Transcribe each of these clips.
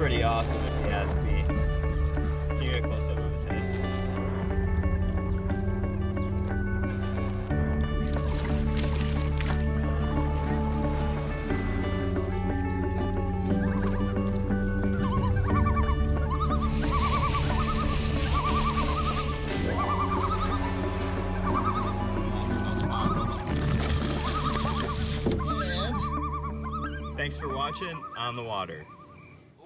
pretty awesome if you ask me. Can you get close up of his head? Thanks for watching On the Water.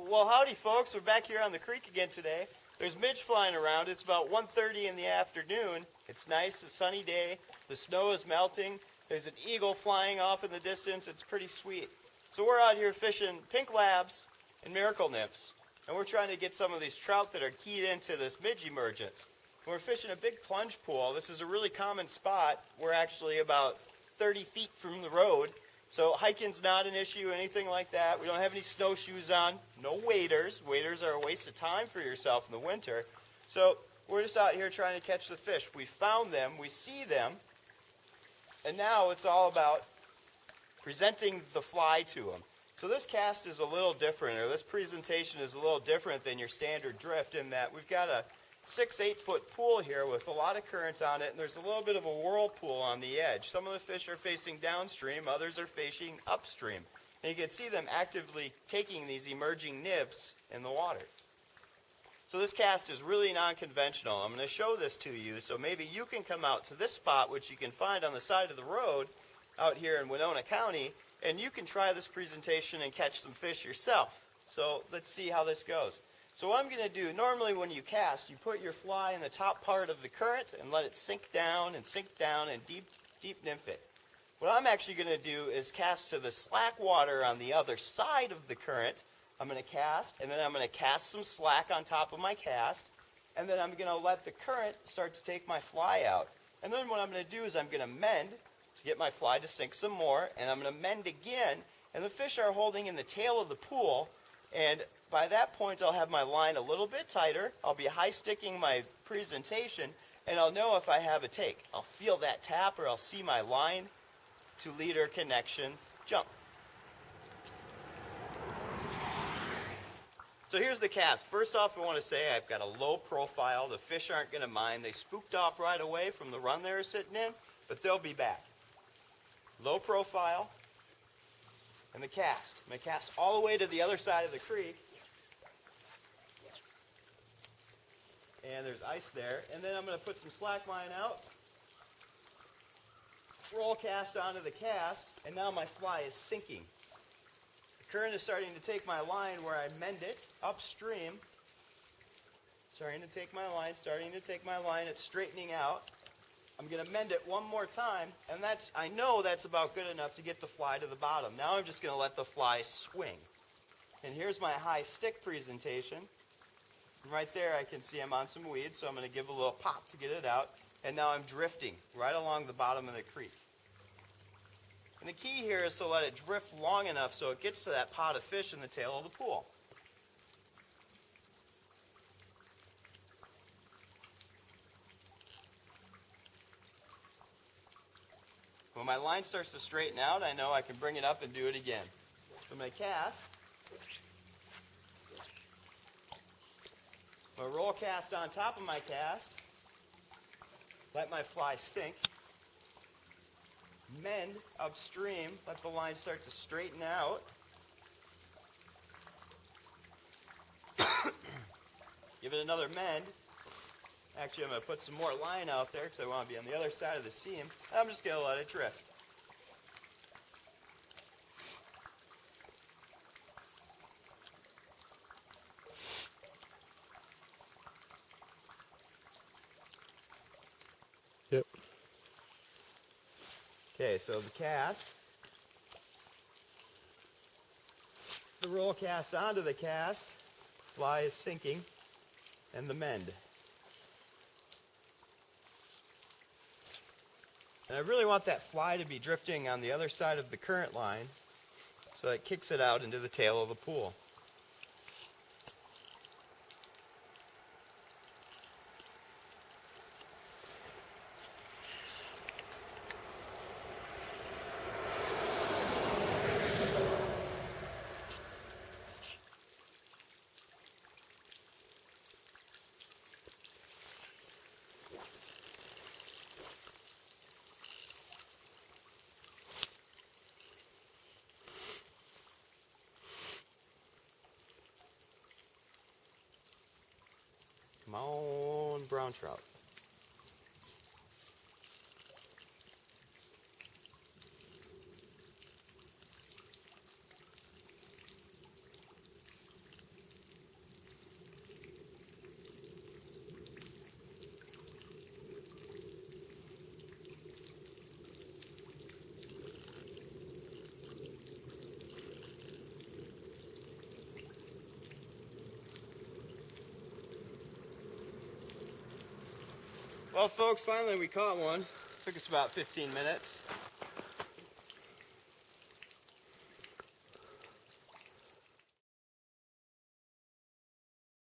Well, howdy folks, we're back here on the creek again today. There's midge flying around. It's about 1:30 in the afternoon. It's nice, a sunny day. The snow is melting. There's an eagle flying off in the distance. It's pretty sweet. So we're out here fishing pink labs and miracle nymphs. And we're trying to get some of these trout that are keyed into this midge emergence. We're fishing a big plunge pool. This is a really common spot. We're actually about 30 feet from the road. So hiking's not an issue, anything like that. We don't have any snowshoes on, no waders. Waders are a waste of time for yourself in the winter. So we're just out here trying to catch the fish. We found them, we see them, and now it's all about presenting the fly to them. So this cast is a little different, or this presentation is a little different than your standard drift in that we've got a 6-8 foot pool here with a lot of current on it, and there's a little bit of a whirlpool on the edge. Some of the fish are facing downstream, others are facing upstream. And you can see them actively taking these emerging nibs in the water. So this cast is really non-conventional. I'm going to show this to you so maybe you can come out to this spot, which you can find on the side of the road out here in Winona County, and you can try this presentation and catch some fish yourself. So let's see how this goes. So what I'm going to do, normally when you cast, you put your fly in the top part of the current and let it sink down and deep nymph it. What I'm actually going to do is cast to the slack water on the other side of the current. I'm going to cast, and then I'm going to cast some slack on top of my cast, and then I'm going to let the current start to take my fly out. And then what I'm going to do is I'm going to mend to get my fly to sink some more, and I'm going to mend again, and the fish are holding in the tail of the pool, and by that point, I'll have my line a little bit tighter. I'll be high sticking my presentation, and I'll know if I have a take. I'll feel that tap, or I'll see my line to leader connection jump. So here's the cast. First off, I want to say I've got a low profile. The fish aren't going to mind. They spooked off right away from the run they were sitting in, but they'll be back. Low profile, and the cast. I'm going to cast all the way to the other side of the creek. And there's ice there. And then I'm going to put some slack line out. Roll cast onto the cast. And now my fly is sinking. The current is starting to take my line where I mend it upstream. Starting to take my line. It's straightening out. I'm going to mend it one more time. And I know that's about good enough to get the fly to the bottom. Now I'm just going to let the fly swing. And here's my high stick presentation. Right there I can see I'm on some weeds, so I'm going to give a little pop to get it out. And now I'm drifting right along the bottom of the creek. And the key here is to let it drift long enough so it gets to that pot of fish in the tail of the pool. When my line starts to straighten out, I know I can bring it up and do it again. So I'm going to cast. I'm going to roll cast on top of my cast, let my fly sink, mend upstream, let the line start to straighten out, give it another mend. Actually, I'm going to put some more line out there because I want to be on the other side of the seam. I'm just going to let it drift. Yep. Okay, so the cast, the roll cast onto the cast, fly is sinking, and the mend. And I really want that fly to be drifting on the other side of the current line so it kicks it out into the tail of the pool. brown trout. Well, folks, finally we caught one. Took us about 15 minutes.